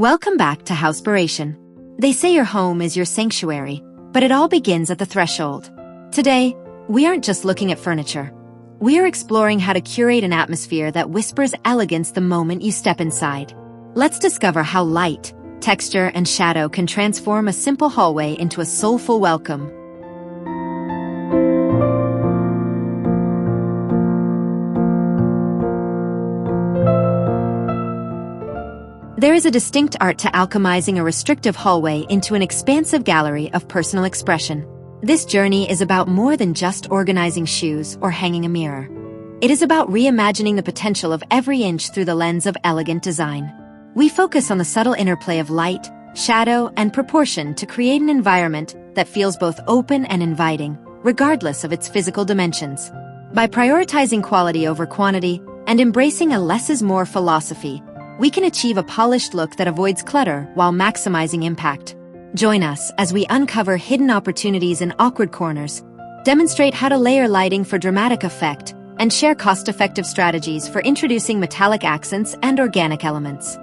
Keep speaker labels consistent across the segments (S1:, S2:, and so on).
S1: Welcome back to Housepiration. They say your home is your sanctuary, but it all begins at the threshold. Today, we aren't just looking at furniture. We are exploring how to curate an atmosphere that whispers elegance the moment you step inside. Let's discover how light, texture, and shadow can transform a simple hallway into a soulful welcome. There is a distinct art to alchemizing a restrictive hallway into an expansive gallery of personal expression. This journey is about more than just organizing shoes or hanging a mirror. It is about reimagining the potential of every inch through the lens of elegant design. We focus on the subtle interplay of light, shadow, and proportion to create an environment that feels both open and inviting, regardless of its physical dimensions. By prioritizing quality over quantity and embracing a less is more philosophy, we can achieve a polished look that avoids clutter while maximizing impact. Join us as we uncover hidden opportunities in awkward corners, demonstrate how to layer lighting for dramatic effect, and share cost-effective strategies for introducing metallic accents and organic elements.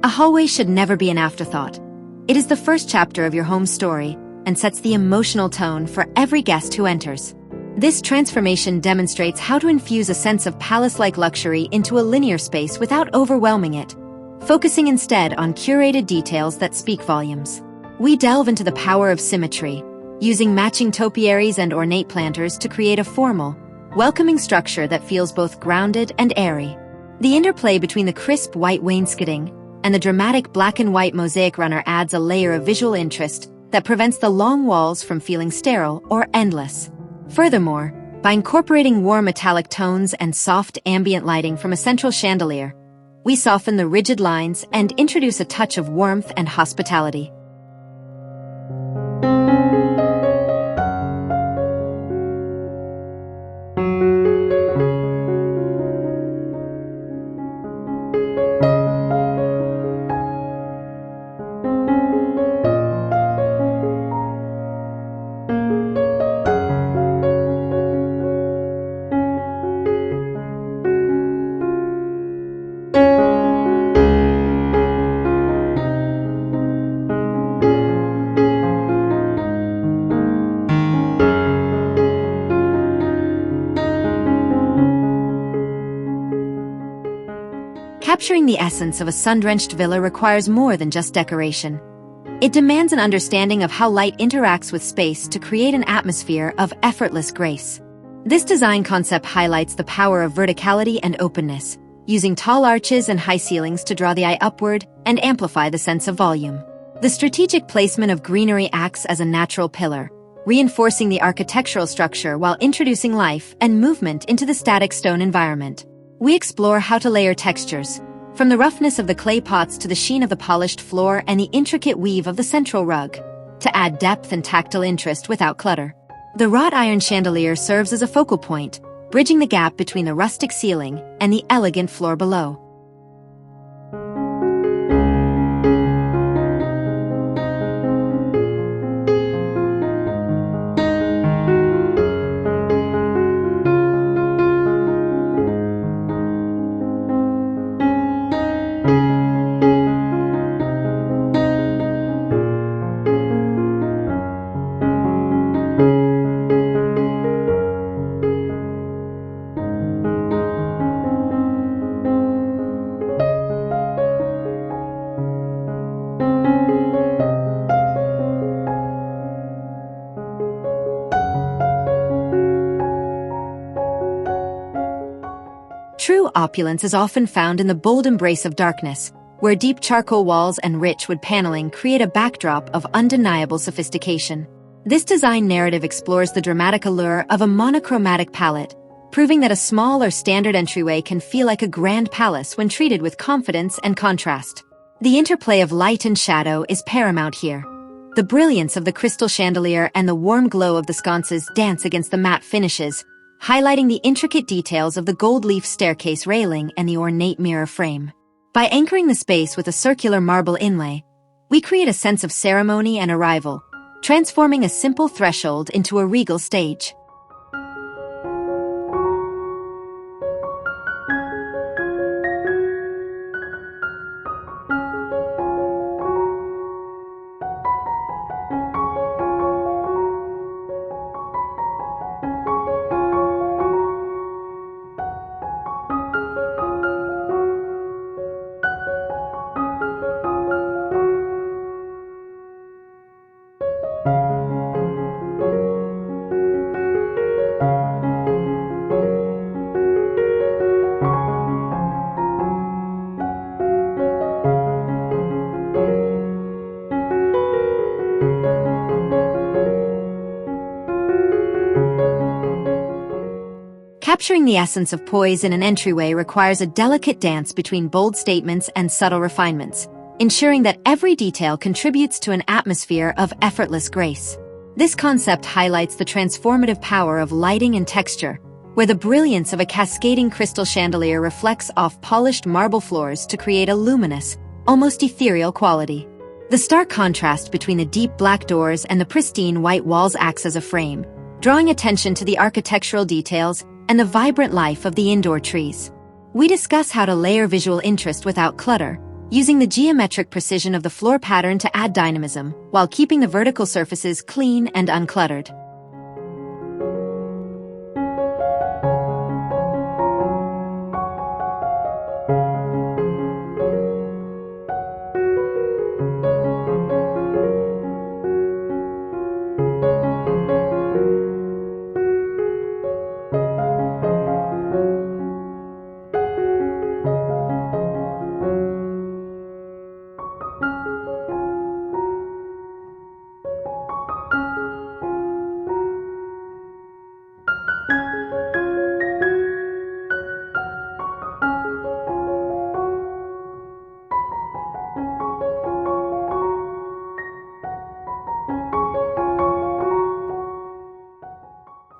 S1: A hallway should never be an afterthought. It is the first chapter of your home's story and sets the emotional tone for every guest who enters. This transformation demonstrates how to infuse a sense of palace-like luxury into a linear space without overwhelming it, focusing instead on curated details that speak volumes. We delve into the power of symmetry, using matching topiaries and ornate planters to create a formal, welcoming structure that feels both grounded and airy. The interplay between the crisp white wainscoting and the dramatic black and white mosaic runner adds a layer of visual interest that prevents the long walls from feeling sterile or endless. Furthermore, by incorporating warm metallic tones and soft ambient lighting from a central chandelier, we soften the rigid lines and introduce a touch of warmth and hospitality. Capturing the essence of a sun-drenched villa requires more than just decoration. It demands an understanding of how light interacts with space to create an atmosphere of effortless grace. This design concept highlights the power of verticality and openness, using tall arches and high ceilings to draw the eye upward and amplify the sense of volume. The strategic placement of greenery acts as a natural pillar, reinforcing the architectural structure while introducing life and movement into the static stone environment. We explore how to layer textures, from the roughness of the clay pots to the sheen of the polished floor and the intricate weave of the central rug, to add depth and tactile interest without clutter. The wrought iron chandelier serves as a focal point, bridging the gap between the rustic ceiling and the elegant floor below. True opulence is often found in the bold embrace of darkness, where deep charcoal walls and rich wood paneling create a backdrop of undeniable sophistication. This design narrative explores the dramatic allure of a monochromatic palette, proving that a small or standard entryway can feel like a grand palace when treated with confidence and contrast. The interplay of light and shadow is paramount here. The brilliance of the crystal chandelier and the warm glow of the sconces dance against the matte finishes, highlighting the intricate details of the gold leaf staircase railing and the ornate mirror frame. By anchoring the space with a circular marble inlay, we create a sense of ceremony and arrival, transforming a simple threshold into a regal stage. Capturing the essence of poise in an entryway requires a delicate dance between bold statements and subtle refinements, ensuring that every detail contributes to an atmosphere of effortless grace. This concept highlights the transformative power of lighting and texture, where the brilliance of a cascading crystal chandelier reflects off polished marble floors to create a luminous, almost ethereal quality. The stark contrast between the deep black doors and the pristine white walls acts as a frame, drawing attention to the architectural details and the vibrant life of the indoor trees. We discuss how to layer visual interest without clutter, using the geometric precision of the floor pattern to add dynamism, while keeping the vertical surfaces clean and uncluttered.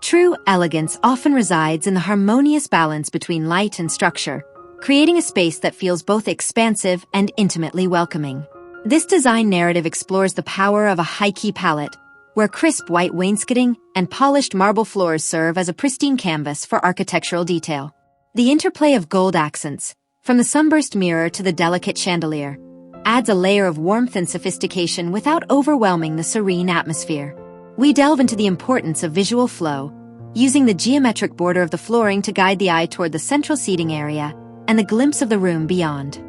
S1: True elegance often resides in the harmonious balance between light and structure, creating a space that feels both expansive and intimately welcoming. This design narrative explores the power of a high-key palette, where crisp white wainscoting and polished marble floors serve as a pristine canvas for architectural detail. The interplay of gold accents, from the sunburst mirror to the delicate chandelier, adds a layer of warmth and sophistication without overwhelming the serene atmosphere. We delve into the importance of visual flow, using the geometric border of the flooring to guide the eye toward the central seating area and the glimpse of the room beyond.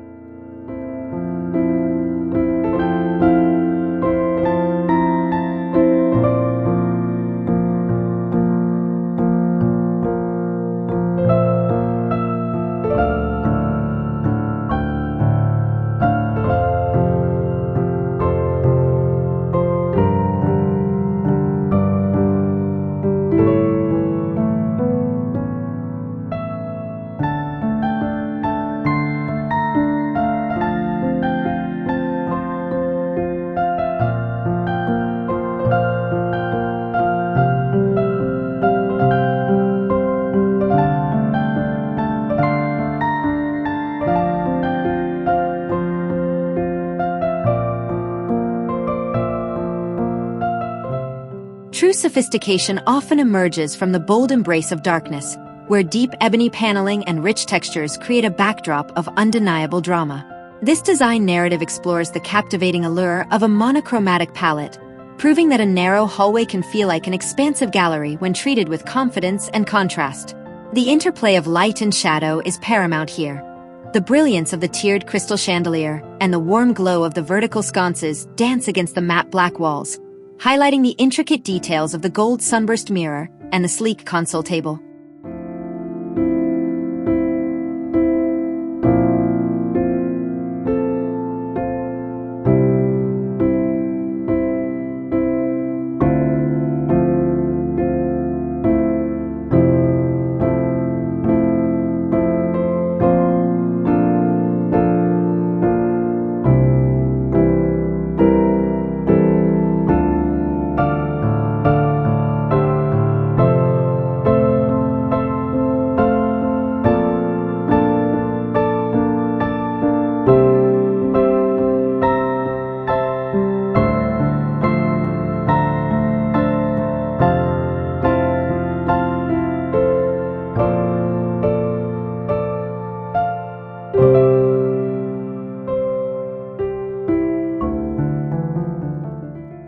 S1: True sophistication often emerges from the bold embrace of darkness, where deep ebony paneling and rich textures create a backdrop of undeniable drama. This design narrative explores the captivating allure of a monochromatic palette, proving that a narrow hallway can feel like an expansive gallery when treated with confidence and contrast. The interplay of light and shadow is paramount here. The brilliance of the tiered crystal chandelier and the warm glow of the vertical sconces dance against the matte black walls, highlighting the intricate details of the gold sunburst mirror and the sleek console table.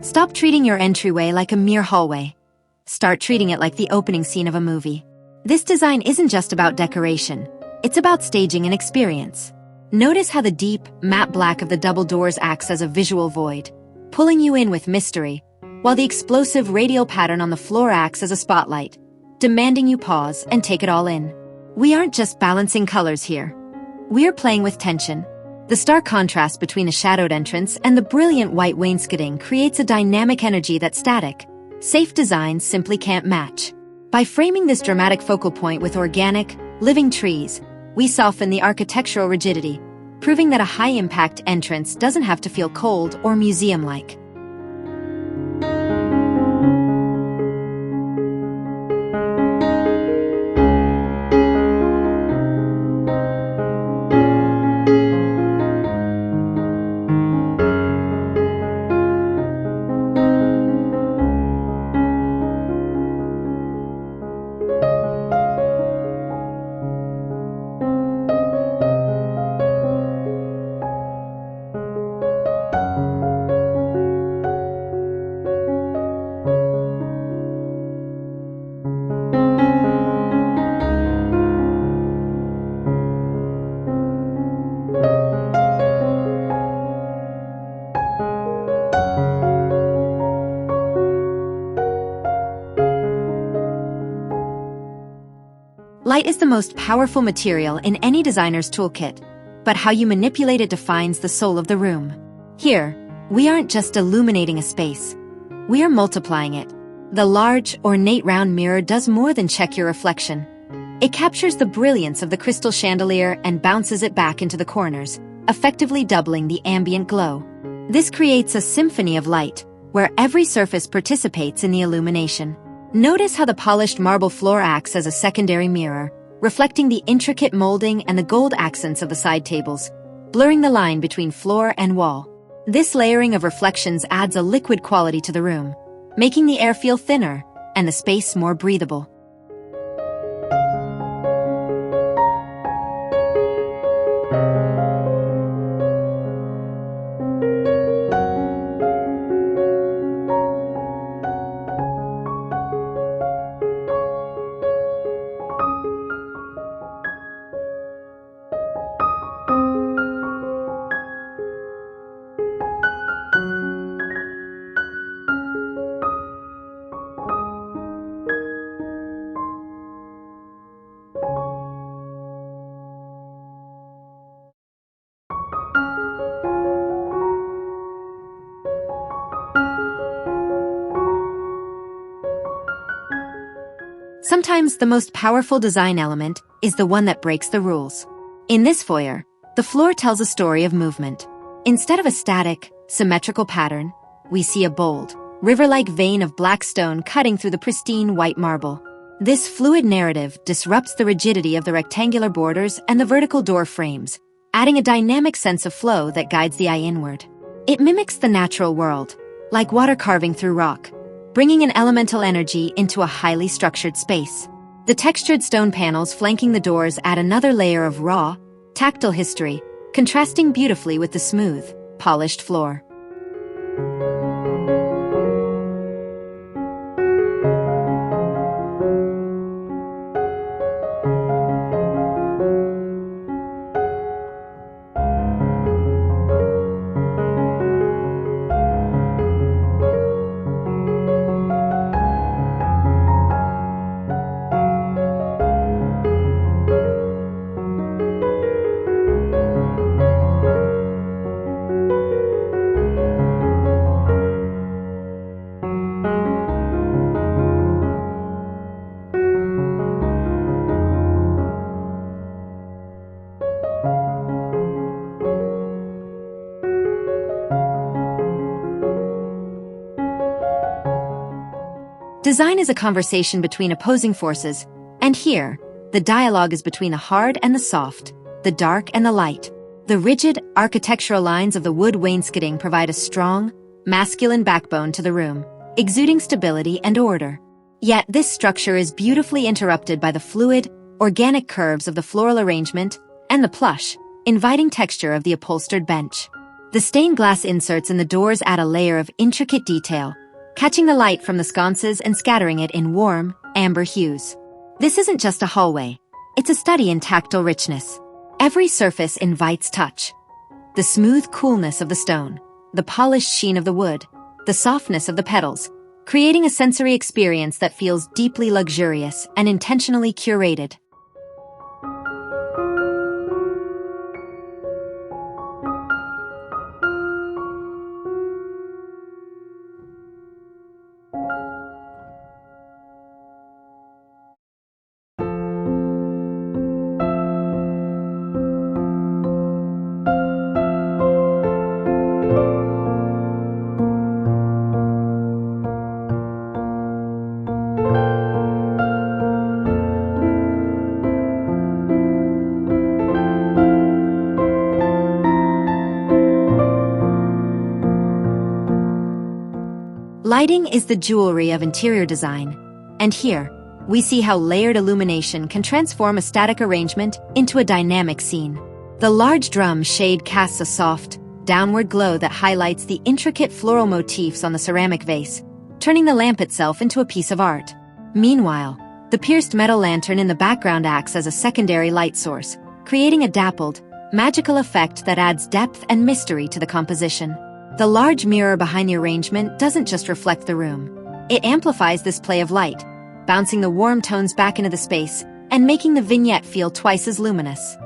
S1: Stop treating your entryway like a mere hallway. Start treating it like the opening scene of a movie. This design isn't just about decoration. It's about staging an experience. Notice how the deep, matte black of the double doors acts as a visual void, pulling you in with mystery, while the explosive radial pattern on the floor acts as a spotlight, demanding you pause and take it all in. We aren't just balancing colors here. We're playing with tension. The stark contrast between a shadowed entrance and the brilliant white wainscoting creates a dynamic energy that's static. Safe designs simply can't match. By framing this dramatic focal point with organic, living trees, we soften the architectural rigidity, proving that a high-impact entrance doesn't have to feel cold or museum-like. Light is the most powerful material in any designer's toolkit, but how you manipulate it defines the soul of the room. Here, we aren't just illuminating a space. We are multiplying it. The large, ornate round mirror does more than check your reflection. It captures the brilliance of the crystal chandelier and bounces it back into the corners, effectively doubling the ambient glow. This creates a symphony of light, where every surface participates in the illumination. Notice how the polished marble floor acts as a secondary mirror, reflecting the intricate molding and the gold accents of the side tables, blurring the line between floor and wall. This layering of reflections adds a liquid quality to the room, making the air feel thinner and the space more breathable. Sometimes the most powerful design element is the one that breaks the rules. In this foyer, the floor tells a story of movement. Instead of a static, symmetrical pattern, we see a bold, river-like vein of black stone cutting through the pristine white marble. This fluid narrative disrupts the rigidity of the rectangular borders and the vertical door frames, adding a dynamic sense of flow that guides the eye inward. It mimics the natural world, like water carving through rock, bringing an elemental energy into a highly structured space. The textured stone panels flanking the doors add another layer of raw, tactile history, contrasting beautifully with the smooth, polished floor. Design is a conversation between opposing forces, and here, the dialogue is between the hard and the soft, the dark and the light. The rigid, architectural lines of the wood wainscoting provide a strong, masculine backbone to the room, exuding stability and order. Yet this structure is beautifully interrupted by the fluid, organic curves of the floral arrangement and the plush, inviting texture of the upholstered bench. The stained glass inserts in the doors add a layer of intricate detail, catching the light from the sconces and scattering it in warm, amber hues. This isn't just a hallway. It's a study in tactile richness. Every surface invites touch. The smooth coolness of the stone, the polished sheen of the wood, the softness of the petals, creating a sensory experience that feels deeply luxurious and intentionally curated. Lighting is the jewelry of interior design, and here, we see how layered illumination can transform a static arrangement into a dynamic scene. The large drum shade casts a soft, downward glow that highlights the intricate floral motifs on the ceramic vase, turning the lamp itself into a piece of art. Meanwhile, the pierced metal lantern in the background acts as a secondary light source, creating a dappled, magical effect that adds depth and mystery to the composition. The large mirror behind the arrangement doesn't just reflect the room. It amplifies this play of light, bouncing the warm tones back into the space and making the vignette feel twice as luminous.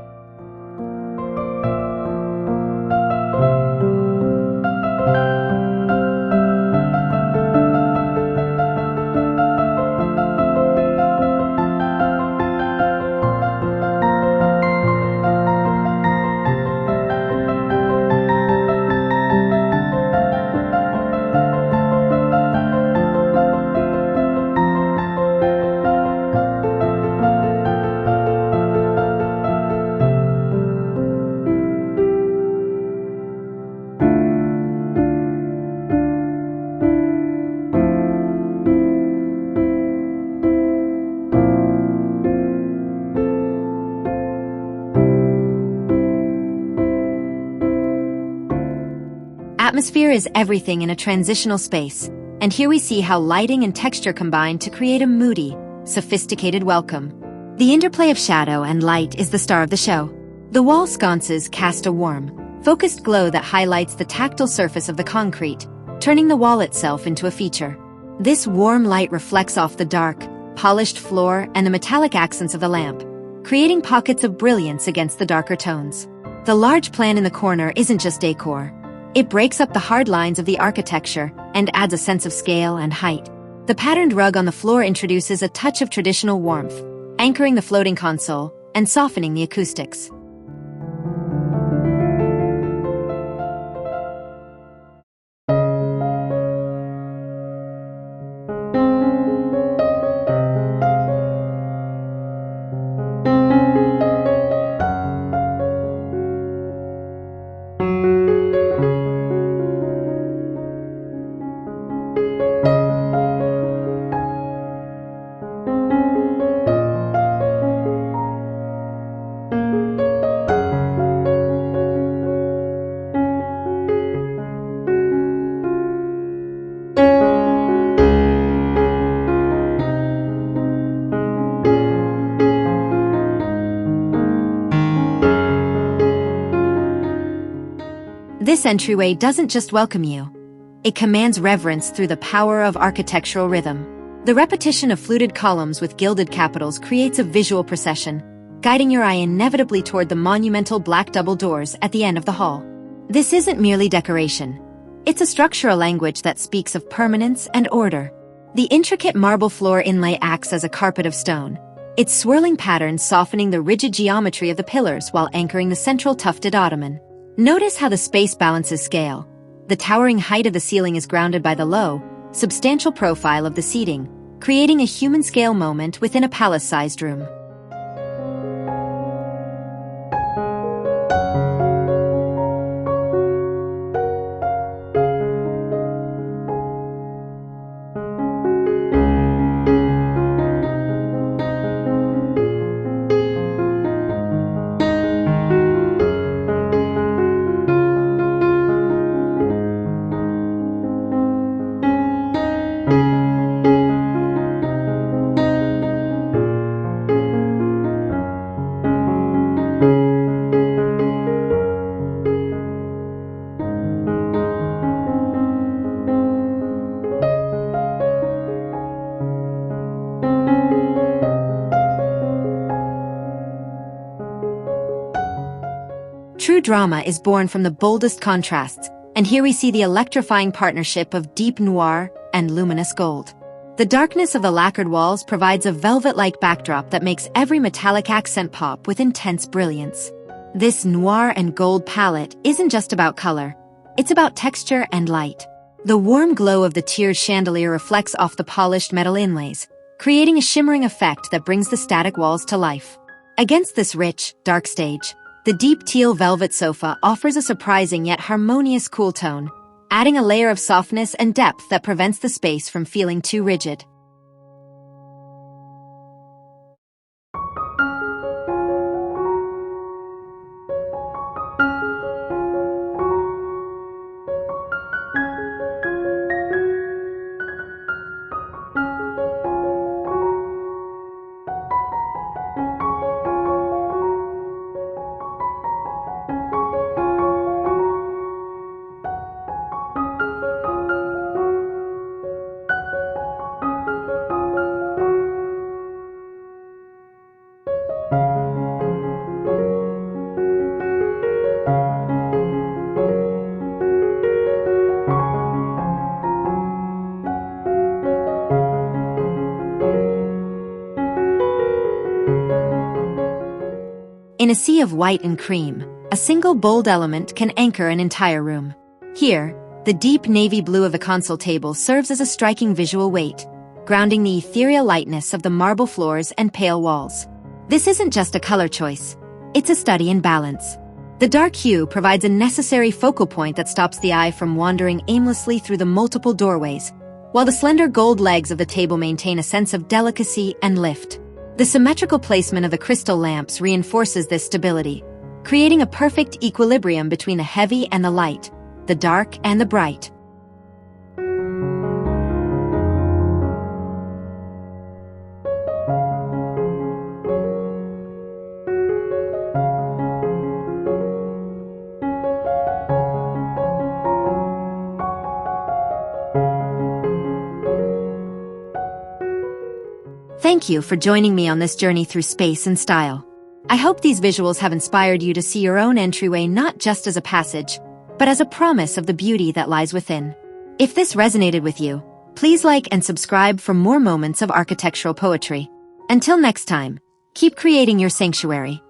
S1: Atmosphere is everything in a transitional space, and here we see how lighting and texture combine to create a moody, sophisticated welcome. The interplay of shadow and light is the star of the show. The wall sconces cast a warm, focused glow that highlights the tactile surface of the concrete, turning the wall itself into a feature. This warm light reflects off the dark, polished floor and the metallic accents of the lamp, creating pockets of brilliance against the darker tones. The large plan in the corner isn't just decor. It breaks up the hard lines of the architecture and adds a sense of scale and height. The patterned rug on the floor introduces a touch of traditional warmth, anchoring the floating console and softening the acoustics. This entryway doesn't just welcome you. It commands reverence through the power of architectural rhythm. The repetition of fluted columns with gilded capitals creates a visual procession, guiding your eye inevitably toward the monumental black double doors at the end of the hall. This isn't merely decoration. It's a structural language that speaks of permanence and order. The intricate marble floor inlay acts as a carpet of stone, its swirling patterns softening the rigid geometry of the pillars while anchoring the central tufted ottoman. Notice how the space balances scale. The towering height of the ceiling is grounded by the low, substantial profile of the seating, creating a human-scale moment within a palace-sized room. True drama is born from the boldest contrasts, and here we see the electrifying partnership of deep noir and luminous gold. The darkness of the lacquered walls provides a velvet-like backdrop that makes every metallic accent pop with intense brilliance. This noir and gold palette isn't just about color, it's about texture and light. The warm glow of the tiered chandelier reflects off the polished metal inlays, creating a shimmering effect that brings the static walls to life. Against this rich, dark stage, the deep teal velvet sofa offers a surprising yet harmonious cool tone, adding a layer of softness and depth that prevents the space from feeling too rigid. In a sea of white and cream, a single bold element can anchor an entire room. Here, the deep navy blue of the console table serves as a striking visual weight, grounding the ethereal lightness of the marble floors and pale walls. This isn't just a color choice, it's a study in balance. The dark hue provides a necessary focal point that stops the eye from wandering aimlessly through the multiple doorways, while the slender gold legs of the table maintain a sense of delicacy and lift. The symmetrical placement of the crystal lamps reinforces this stability, creating a perfect equilibrium between the heavy and the light, the dark and the bright. Thank you for joining me on this journey through space and style. I hope these visuals have inspired you to see your own entryway not just as a passage, but as a promise of the beauty that lies within. If this resonated with you, please like and subscribe for more moments of architectural poetry. Until next time, keep creating your sanctuary.